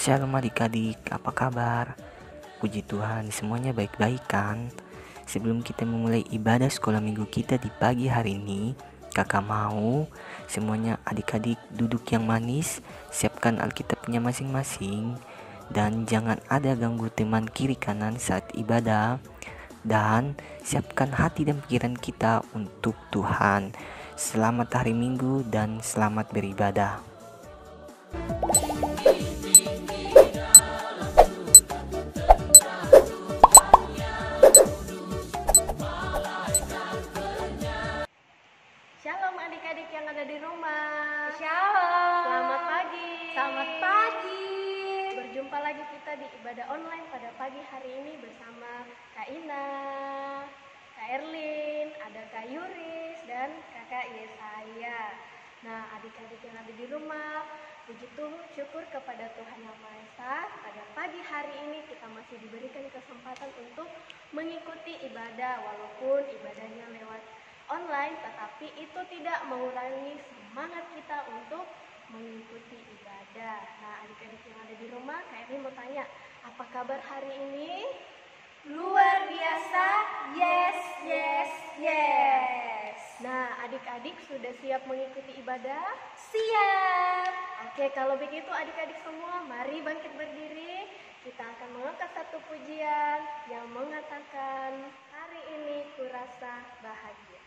Shalom adik-adik, apa kabar? Puji Tuhan, semuanya baik-baik kan? Sebelum kita memulai ibadah sekolah minggu kita di pagi hari ini, kakak mau semuanya adik-adik duduk yang manis, siapkan Alkitabnya masing-masing, dan jangan ada ganggu teman kiri kanan saat ibadah, dan siapkan hati dan pikiran kita untuk Tuhan. Selamat hari Minggu dan selamat beribadah. Shalom adik-adik yang ada di rumah. Shalom. Selamat pagi. Selamat pagi. Berjumpa lagi kita di ibadah online pada pagi hari ini bersama Kak Ina, Kak Erlin, ada Kak Yuris dan Kakak Yesaya. Nah, adik-adik yang ada di rumah, puji syukur kepada Tuhan Yang Maha Esa. Pada pagi hari ini kita masih diberikan kesempatan untuk mengikuti ibadah, walaupun ibadahnya lewat online, tetapi itu tidak mengurangi semangat kita untuk mengikuti ibadah. Nah, adik-adik yang ada di rumah, Kak Erlin mau tanya, apa kabar hari ini? Luar biasa. Yes, yes, yes. Nah, adik-adik sudah siap mengikuti ibadah? Siap. Oke, kalau begitu adik-adik semua, mari bangkit berdiri. Kita akan mengangkat satu pujian yang mengatakan, hari ini kurasa bahagia.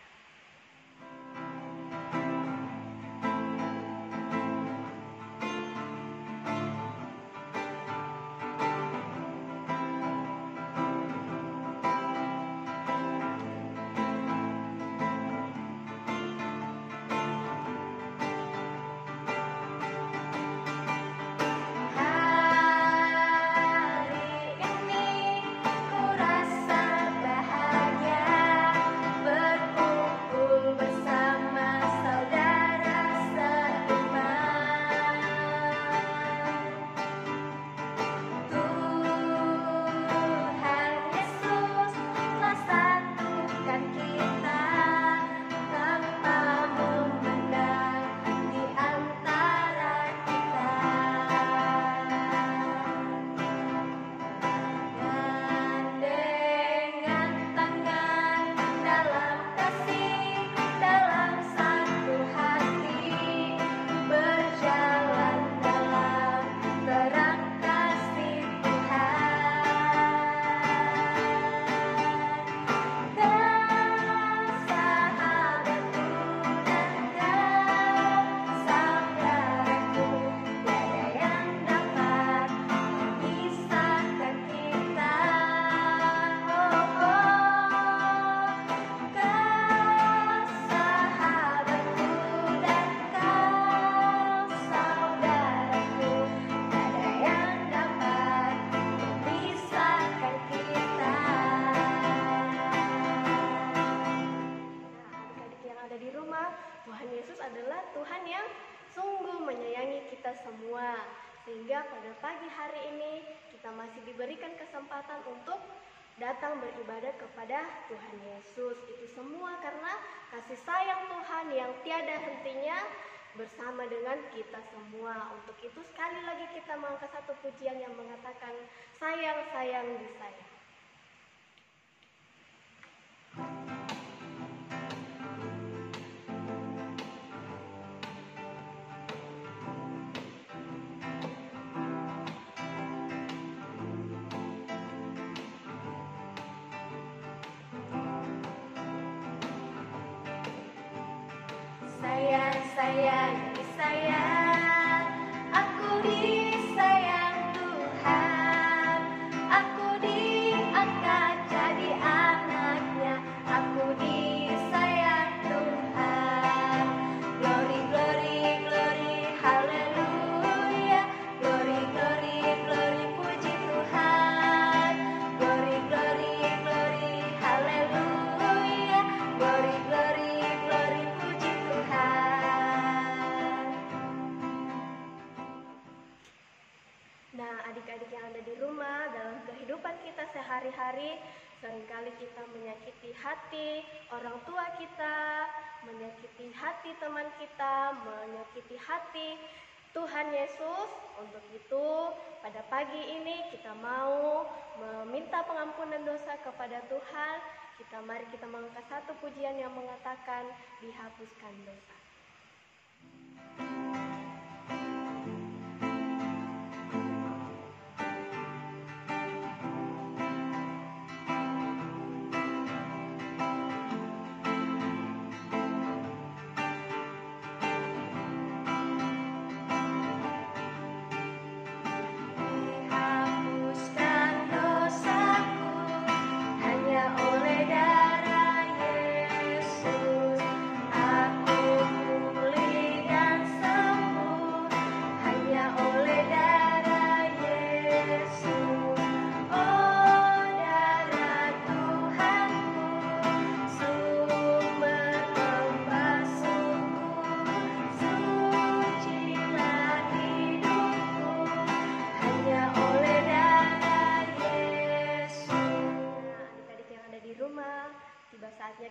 Tuhan Yesus adalah Tuhan yang sungguh menyayangi kita semua. Sehingga pada pagi hari ini kita masih diberikan kesempatan untuk datang beribadah kepada Tuhan Yesus. Itu semua karena kasih sayang Tuhan yang tiada hentinya bersama dengan kita semua. Untuk itu sekali lagi kita mengangkat satu pujian yang mengatakan, sayang, sayang, disayang. Sayang, sayang, disayang. Aku disayang Tuhan. Aku diangkat jadi anaknya. Aku disayang Tuhan. Glory, glory, glory, haleluya. Glory, glory, glory, puji Tuhan. Glory, glory, glory, haleluya. Glory, glory, glory, puji Tuhan. Nah, adik-adik yang ada di rumah, dalam kehidupan kita sehari-hari, seringkali kita menyakiti hati orang tua kita, menyakiti hati teman kita, menyakiti hati Tuhan Yesus. Untuk itu, pada pagi ini kita mau meminta pengampunan dosa kepada Tuhan. Mari kita mengangkat satu pujian yang mengatakan dihapuskan dosa.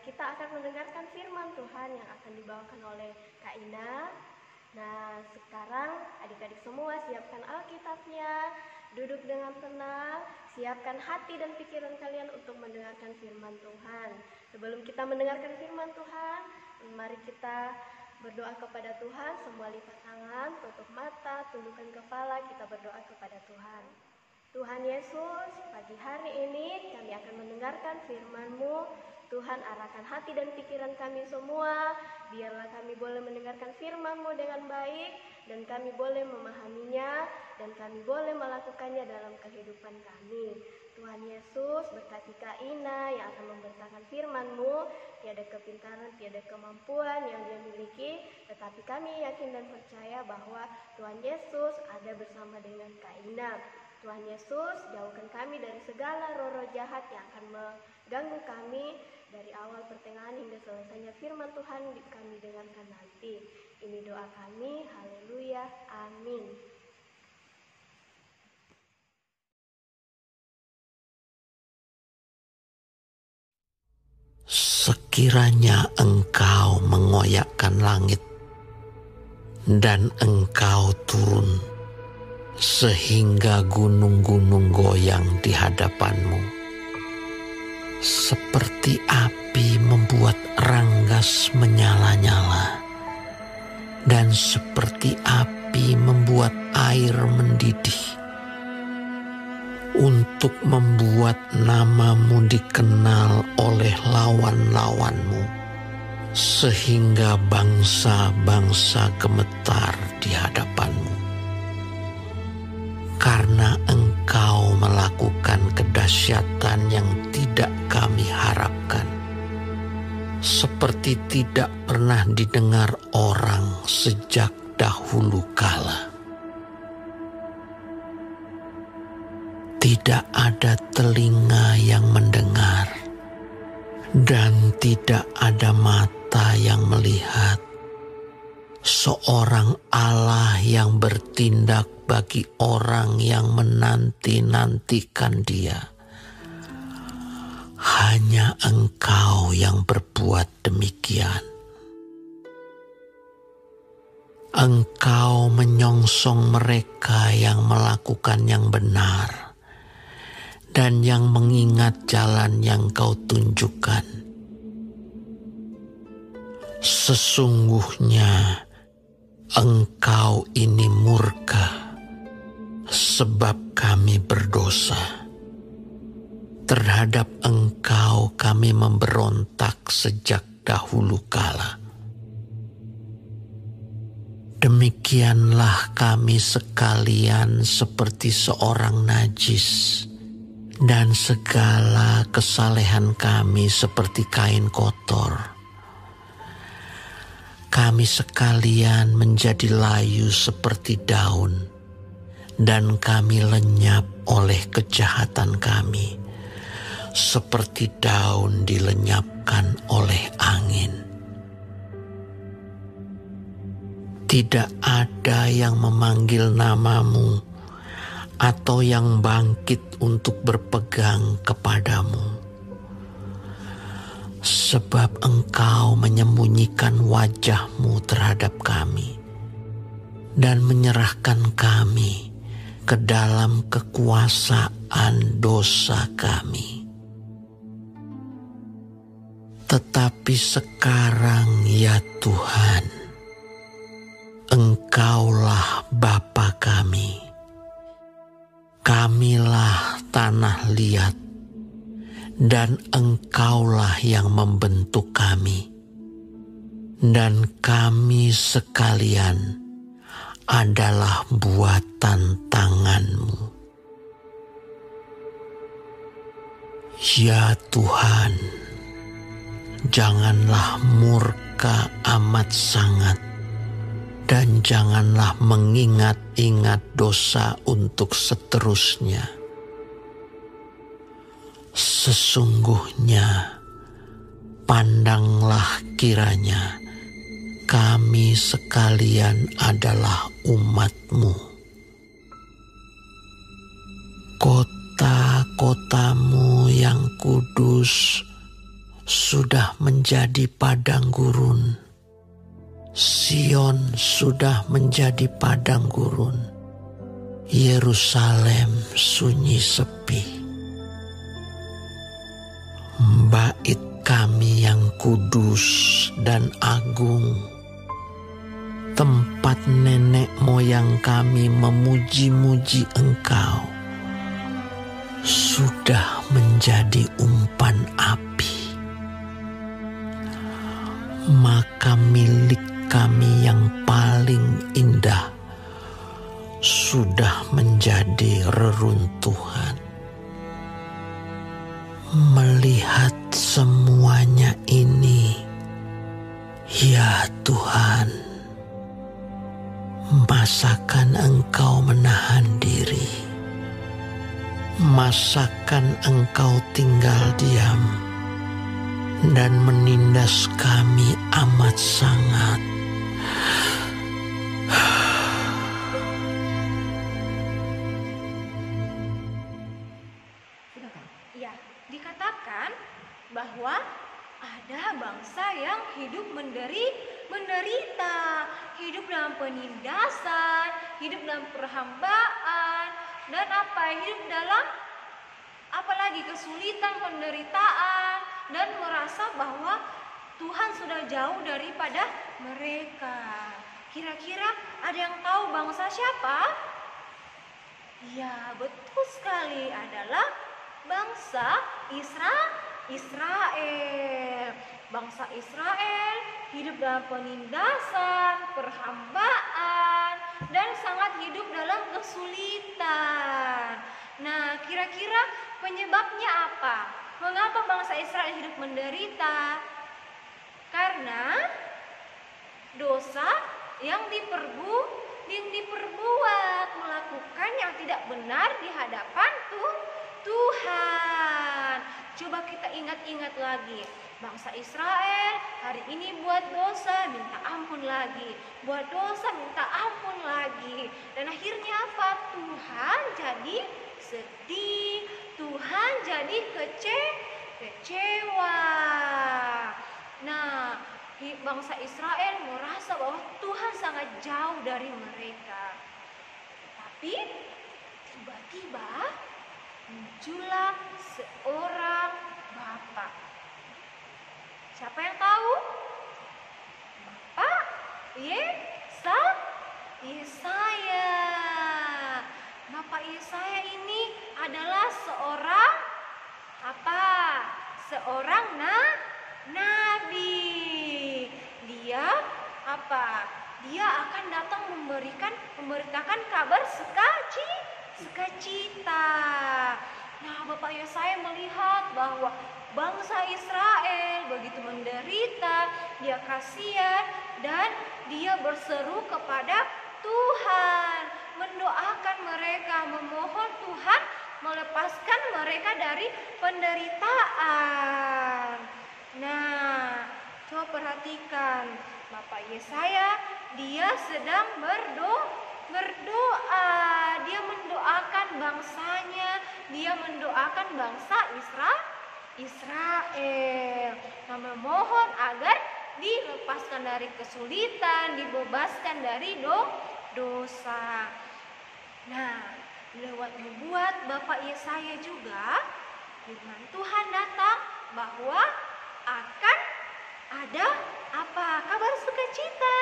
Kita akan mendengarkan firman Tuhan yang akan dibawakan oleh Kak Ina. Nah, sekarang adik-adik semua siapkan Alkitabnya, duduk dengan tenang, siapkan hati dan pikiran kalian untuk mendengarkan firman Tuhan. Sebelum kita mendengarkan firman Tuhan, mari kita berdoa kepada Tuhan. Semua lipat tangan, tutup mata, tundukkan kepala, kita berdoa kepada Tuhan. Tuhan Yesus, pagi hari ini kami akan mendengarkan firman-Mu. Tuhan, arahkan hati dan pikiran kami semua, biarlah kami boleh mendengarkan firman-Mu dengan baik, dan kami boleh memahaminya, dan kami boleh melakukannya dalam kehidupan kami. Tuhan Yesus, berkati Kak Ina yang akan memberitakan firman-Mu. Tiada kepintaran, tiada kemampuan yang dia miliki, tetapi kami yakin dan percaya bahwa Tuhan Yesus ada bersama dengan Kak Ina. Tuhan Yesus, jauhkan kami dari segala roh-roh jahat yang akan mengganggu kami dari awal pertengahan hingga selesainya firman Tuhan kami dengarkan nanti. Ini doa kami, haleluya, amin. Sekiranya Engkau mengoyakkan langit dan Engkau turun sehingga gunung-gunung goyang di hadapan-Mu, seperti api membuat ranggas menyala-nyala, dan seperti api membuat air mendidih, untuk membuat nama-Mu dikenal oleh lawan-lawan-Mu, sehingga bangsa-bangsa gemetar di hadapan-Mu. Karena Engkau melakukan kedahsyatan yang tidak kami harapkan, seperti tidak pernah didengar orang sejak dahulu kala. Tidak ada telinga yang mendengar, dan tidak ada mata yang melihat seorang Allah yang bertindak bagi orang yang menanti-nantikan Dia. Hanya Engkau yang berbuat demikian. Engkau menyongsong mereka yang melakukan yang benar dan yang mengingat jalan yang Kau tunjukkan. Sesungguhnya Engkau ini murka sebab kami berdosa. Terhadap Engkau kami memberontak sejak dahulu kala. Demikianlah kami sekalian seperti seorang najis, dan segala kesalehan kami seperti kain kotor. Kami sekalian menjadi layu seperti daun, dan kami lenyap oleh kejahatan kami, seperti daun dilenyapkan oleh angin. Tidak ada yang memanggil nama-Mu atau yang bangkit untuk berpegang kepadamu. Sebab Engkau menyembunyikan wajah-Mu terhadap kami dan menyerahkan kami ke dalam kekuasaan dosa kami. Tetapi sekarang ya Tuhan, Engkaulah Bapa kami. Kamilah tanah liat, dan Engkaulah yang membentuk kami. Dan kami sekalian adalah buatan tangan-Mu. Ya Tuhan, janganlah murka amat sangat, dan janganlah mengingat-ingat dosa untuk seterusnya. Sesungguhnya, pandanglah kiranya kami sekalian adalah umat-Mu. Kota-kotamu yang kudus sudah menjadi padang gurun. Sion sudah menjadi padang gurun. Yerusalem sunyi sepi. Bait kami yang kudus dan agung, tempat nenek moyang kami memuji-muji Engkau, sudah menjadi umpan api. Maka milik kami yang paling indah sudah menjadi reruntuhan. Melihat semuanya ini, ya Tuhan, masakan Engkau menahan diri? Masakan Engkau tinggal diam dan menindas kami amat sangat? Ya, dikatakan bahwa ada bangsa yang hidup menderita, hidup dalam penindasan, hidup dalam perhambaan, dan hidup dalam apalagi kesulitan, penderitaan, dan merasa bahwa Tuhan sudah jauh daripada mereka. Kira-kira ada yang tahu bangsa siapa? Ya, betul sekali, adalah bangsa Israel. Bangsa Israel hidup dalam penindasan, perhambaan, dan sangat hidup dalam kesulitan. Nah, kira-kira penyebabnya apa? Mengapa bangsa Israel hidup menderita? Karena dosa yang diperbuat, melakukan yang tidak benar di hadapan Tuhan. Coba kita ingat-ingat lagi. Bangsa Israel hari ini buat dosa, minta ampun lagi. Buat dosa, minta ampun lagi. Dan akhirnya apa? Tuhan jadi sedih. Tuhan jadi kecewa. Nah, bangsa Israel merasa bahwa Tuhan sangat jauh dari mereka. Tapi tiba-tiba muncullah seorang bapak. Siapa yang tahu? Bapak Yesaya. Bapak Yesaya ini adalah seorang seorang nabi. Dia Dia akan datang memberitakan kabar sukacita. Nah, Bapak Yesaya melihat bahwa bangsa Israel begitu menderita, dia kasihan, dan dia berseru kepada Tuhan, mendoakan mereka, memohon Tuhan melepaskan mereka dari penderitaan. Nah, coba perhatikan, Bapak Yesaya, dia sedang berdoa. Dia mendoakan bangsanya, dia mendoakan bangsa Israel. Nah, memohon agar dilepaskan dari kesulitan, dibebaskan dari dosa. Nah, lewat nubuat Bapak Yesaya juga firman Tuhan datang bahwa akan ada apa? Kabar sukacita,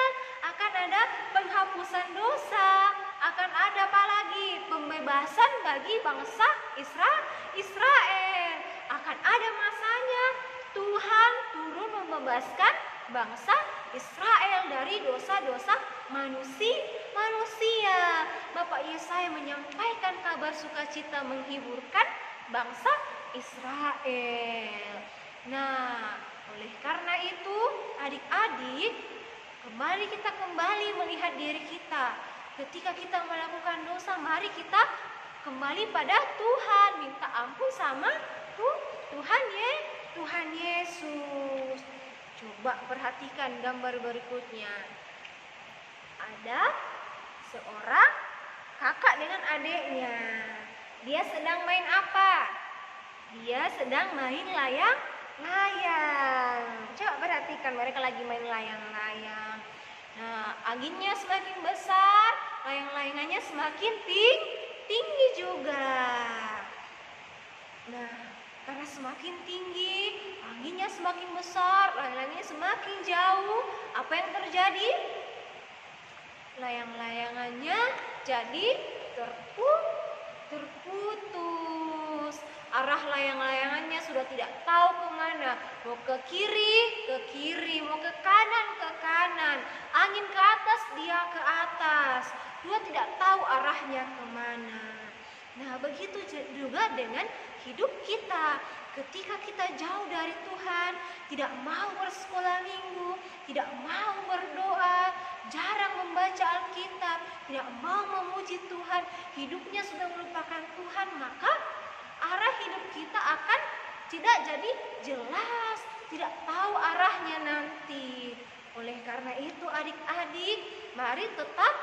akan ada penghapusan dosa, akan ada apa lagi? Pembebasan bagi bangsa Israel. Akan ada masanya Tuhan turun membebaskan bangsa Israel dari dosa-dosa manusia. Bapak Yesaya menyampaikan kabar sukacita menghiburkan bangsa Israel. Nah, oleh karena itu, adik-adik, kita kembali melihat diri kita. Ketika kita melakukan dosa, mari kita kembali pada Tuhan, minta ampun sama Tuhan Yesus. Coba perhatikan gambar berikutnya. Ada seorang kakak dengan adiknya. Dia sedang main apa? Dia sedang main layang-layang. Coba perhatikan, mereka lagi main layang-layang. Nah, anginnya semakin besar, layang-layangannya semakin tinggi juga. Nah, karena semakin tinggi, anginnya semakin besar, layang-layangnya semakin jauh, apa yang terjadi? Layang-layangannya jadi terputus. Arah layang-layangannya sudah tidak tahu kemana. Mau ke kiri, mau ke kanan. Angin ke atas, dia ke atas. Dia tidak tahu arahnya kemana. Nah, begitu juga dengan hidup kita. Ketika kita jauh dari Tuhan, tidak mau bersekolah minggu, tidak mau berdoa, jarang membaca Alkitab, tidak mau memuji Tuhan, hidupnya sudah melupakan Tuhan, maka arah hidup kita akan tidak jadi jelas, tidak tahu arahnya nanti. Oleh karena itu, adik-adik, mari tetap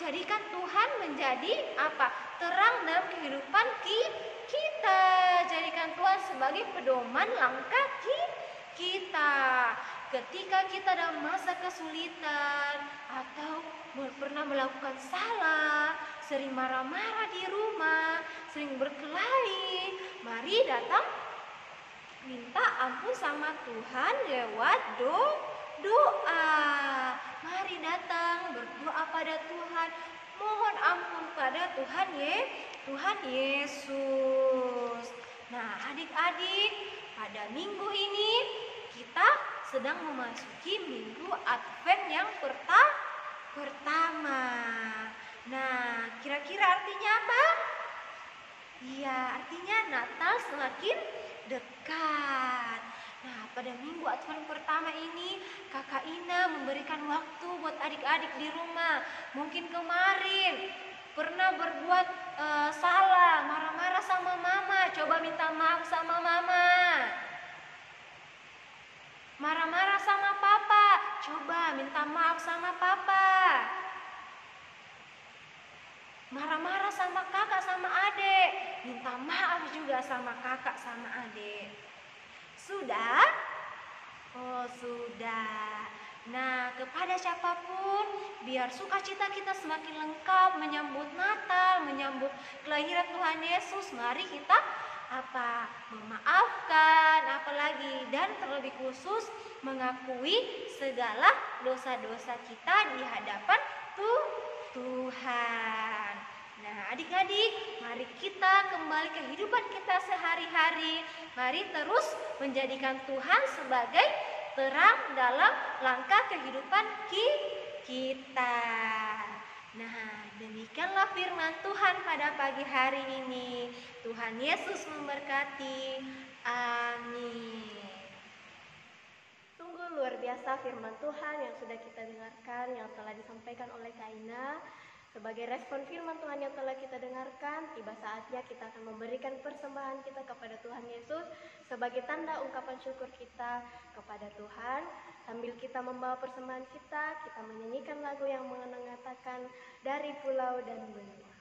jadikan Tuhan menjadi apa? Terang dalam kehidupan kita. Jadikan Tuhan sebagai pedoman langkah kita. Ketika kita dalam masa kesulitan atau pernah melakukan salah, sering marah-marah di rumah, sering berkelahi, mari datang minta ampun sama Tuhan lewat doa. Mari datang berdoa pada Tuhan, mohon ampun pada Tuhan Yesus. Nah, adik-adik, pada minggu ini kita sedang memasuki minggu Advent yang pertama. Nah, kira-kira artinya apa? Iya, artinya Natal semakin dekat. Nah, pada minggu Advent pertama ini, Kakak Ina memberikan waktu buat adik-adik di rumah. Mungkin kemarin pernah berbuat salah, marah-marah sama mama, coba minta maaf sama mama. Marah-marah sama papa, coba minta maaf sama papa. Marah-marah sama kakak sama adik, minta maaf juga sama kakak sama adik. Sudah? Oh, sudah. Nah, kepada siapapun, biar sukacita kita semakin lengkap menyambut Natal, menyambut kelahiran Tuhan Yesus, mari kita memaafkan, apalagi dan terlebih khusus mengakui segala dosa-dosa kita di hadapan Tuhan. Nah, adik-adik, mari kita kembali ke kehidupan kita sehari-hari. Mari terus menjadikan Tuhan sebagai terang dalam langkah kehidupan kita. Nah, demikianlah firman Tuhan pada pagi hari ini. Tuhan Yesus memberkati. Amin. Sungguh luar biasa firman Tuhan yang sudah kita dengarkan, yang telah disampaikan oleh Kak Ina. Sebagai respon firman Tuhan yang telah kita dengarkan, tiba saatnya kita akan memberikan persembahan kita kepada Tuhan Yesus sebagai tanda ungkapan syukur kita kepada Tuhan. Sambil kita membawa persembahan kita menyanyikan lagu yang mengatakan dari pulau dan benua.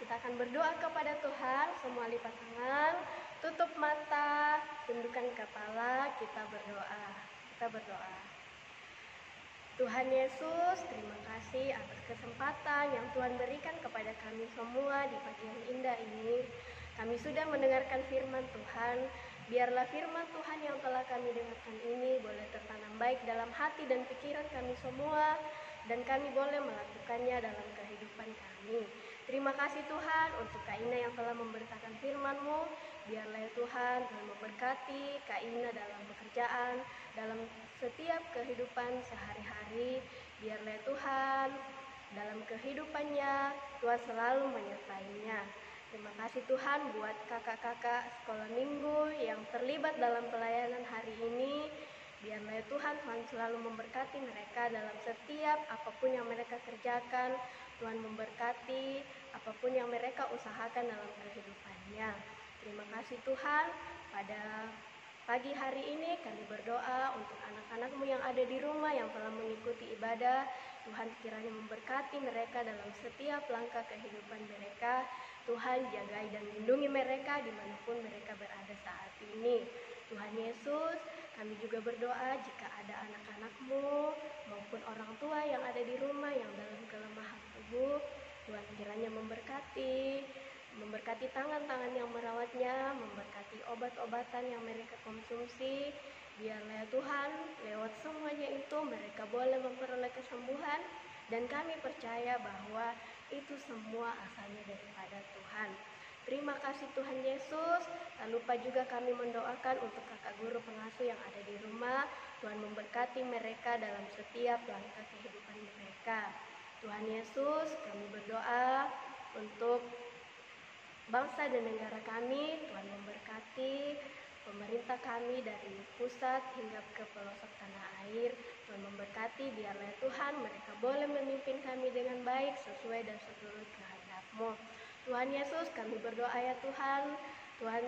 kita akan berdoa kepada Tuhan. Semua lipat tangan, tutup mata, tundukkan kepala, kita berdoa. Kita berdoa. Tuhan Yesus, terima kasih atas kesempatan yang Tuhan berikan kepada kami semua di pagi yang indah ini. Kami sudah mendengarkan firman Tuhan. Biarlah firman Tuhan yang telah kami dengarkan ini boleh tertanam baik dalam hati dan pikiran kami semua, dan kami boleh melakukannya dalam kehidupan kami. Terima kasih Tuhan untuk Kak Ina yang telah memberitakan firman-Mu. Biarlah ya Tuhan memberkati Kak Ina dalam pekerjaan, dalam setiap kehidupan sehari-hari. Biarlah ya Tuhan dalam kehidupannya Tuhan selalu menyertainya. Terima kasih Tuhan buat kakak-kakak sekolah minggu yang terlibat dalam pelayanan hari ini. Biarlah Tuhan selalu memberkati mereka dalam setiap apapun yang mereka kerjakan. Tuhan memberkati apapun yang mereka usahakan dalam kehidupannya. Terima kasih Tuhan, pada pagi hari ini kami berdoa untuk anak-anak-Mu yang ada di rumah yang telah mengikuti ibadah. Tuhan kiranya memberkati mereka dalam setiap langkah kehidupan mereka. Tuhan jagai dan lindungi mereka dimanapun mereka berada saat ini. Tuhan Yesus, kami juga berdoa jika ada anak-anak-Mu maupun orang tua yang ada di rumah yang dalam kelemahan tubuh, Tuhan kiranya memberkati tangan-tangan yang merawatnya, memberkati obat-obatan yang mereka konsumsi. Biarlah Tuhan, lewat semuanya itu mereka boleh memperoleh kesembuhan, dan kami percaya bahwa itu semua asalnya daripada Tuhan. Terima kasih Tuhan Yesus. Tak lupa juga kami mendoakan untuk kakak guru pengasuh yang ada di rumah. Tuhan memberkati mereka dalam setiap langkah kehidupan mereka. Tuhan Yesus, kami berdoa untuk bangsa dan negara kami. Tuhan memberkati pemerintah kami dari pusat hingga ke pelosok tanah air. Tuhan memberkati, biarlah Tuhan mereka boleh memimpin kami dengan baik sesuai dan seturut kehendak-Mu. Tuhan Yesus, kami berdoa ya Tuhan, Tuhan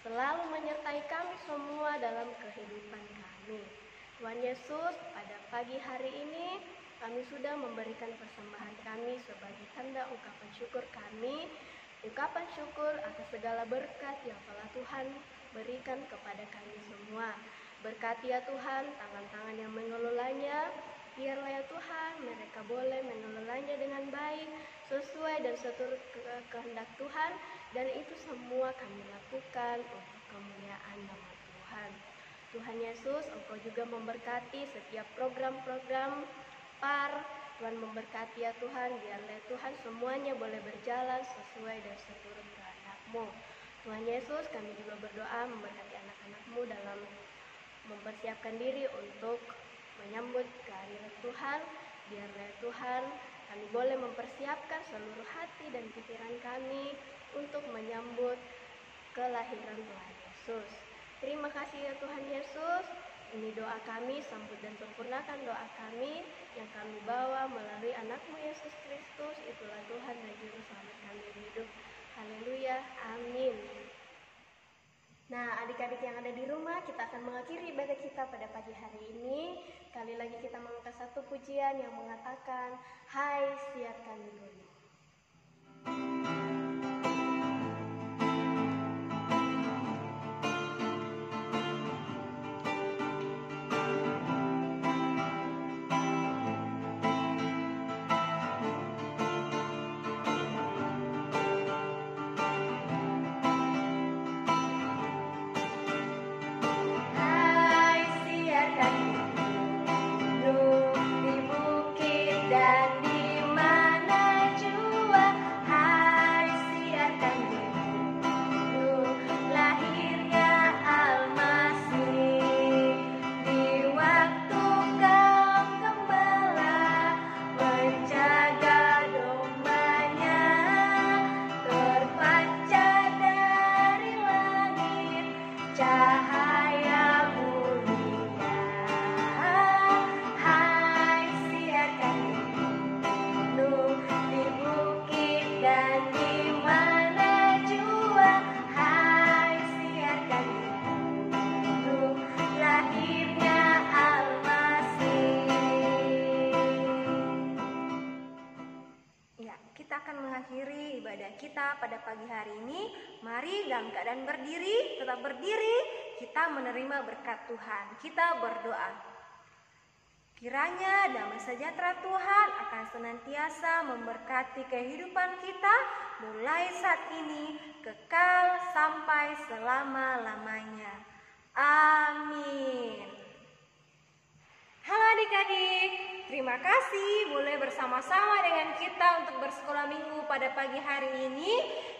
selalu menyertai kami semua dalam kehidupan kami. Tuhan Yesus, pada pagi hari ini kami sudah memberikan persembahan kami sebagai tanda ungkapan syukur kami. Ungkapan syukur atas segala berkat yang telah Tuhan berikan kepada kami semua. Berkati ya Tuhan tangan-tangan yang mengelolanya. Biarlah ya Tuhan mereka boleh mengelolanya dengan baik sesuai dan seturut kehendak Tuhan, dan itu semua kami lakukan untuk kemuliaan nama Tuhan. Tuhan Yesus, Engkau juga memberkati setiap program-program PAR. Tuhan memberkati ya Tuhan, biarlah Tuhan semuanya boleh berjalan sesuai dan seturut kehendak-Mu. Tuhan Yesus, kami juga berdoa memberkati anak-anak-Mu dalam mempersiapkan diri untuk menyambut kehadiran Tuhan. Biarlah Tuhan kami boleh mempersiapkan seluruh hati dan pikiran kami untuk menyambut kelahiran Tuhan Yesus. Terima kasih ya Tuhan Yesus. Ini doa kami, sambut dan sempurnakan doa kami yang kami bawa melalui anak-Mu Yesus Kristus. Itulah Tuhan dan Juru Selamat kami hidup. Haleluya, amin. Nah, adik-adik yang ada di rumah, kita akan mengakhiri ibadah kita pada pagi hari ini. Kali lagi kita mengangkat satu pujian yang mengatakan, Hai siar kami guru. Dan di mana kita pada pagi hari ini. Mari dalam keadaan berdiri, tetap berdiri, kita menerima berkat Tuhan. Kita berdoa. Kiranya damai sejahtera Tuhan akan senantiasa memberkati kehidupan kita mulai saat ini, kekal sampai selama-lamanya. Amin. Halo adik-adik, terima kasih boleh bersama-sama dengan kita untuk bersekolah minggu pada pagi hari ini.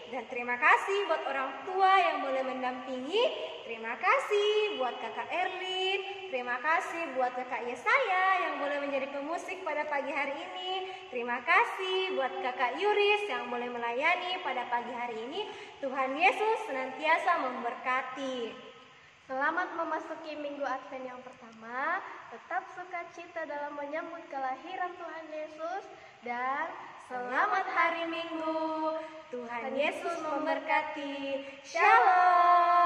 Dan terima kasih buat orang tua yang boleh mendampingi. Terima kasih buat kakak Erlin. Terima kasih buat kakak Yesaya yang boleh menjadi pemusik pada pagi hari ini. Terima kasih buat kakak Yuris yang boleh melayani pada pagi hari ini. Tuhan Yesus senantiasa memberkati. Selamat memasuki minggu Advent yang pertama. Tetap sukacita dalam menyambut kelahiran Tuhan Yesus. Dan Selamat hari Minggu. Tuhan Yesus memberkati. Shalom.